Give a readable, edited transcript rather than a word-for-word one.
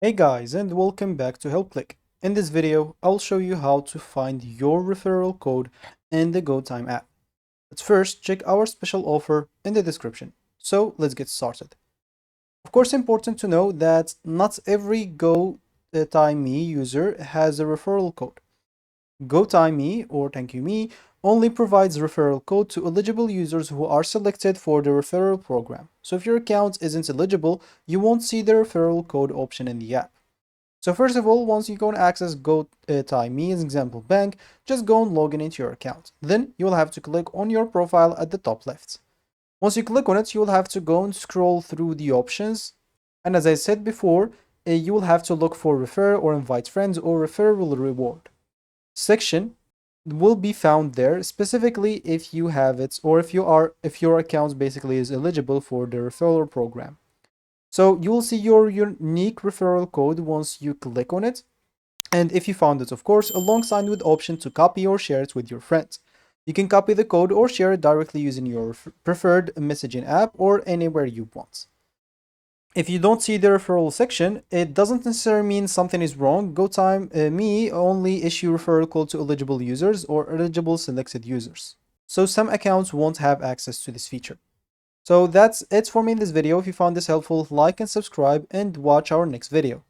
Hey guys, and welcome back to HelpClick. In this video, I'll show you how to find your referral code in the GoTyme app. Let's first check our special offer in the description. So let's get started. Of course, important to know that not every GoTyme user has a referral code. GoTyme or Thank You Me only provides referral code to eligible users who are selected for the referral program. So if your account isn't eligible, you won't see the referral code option in the app. So first of all, once you go and access GoTyme as example bank, just go and log in into your account. Then you will have to click on your profile at the top left. Once you click on it, you will have to go and scroll through the options. And as I said before, you will have to look for refer or invite friends or referral reward section will be found there specifically if you have it or if your account basically is eligible for the referral program. So you will see your unique referral code once you click on it. And if you found it, of course, alongside with the option to copy or share it with your friends. You can copy the code or share it directly using your preferred messaging app or anywhere you want. If you don't see the referral section, it doesn't necessarily mean something is wrong. GoTyme Me only issue referral code to eligible users or eligible selected users. So some accounts won't have access to this feature. So that's it for me in this video. If you found this helpful, like and subscribe and watch our next video.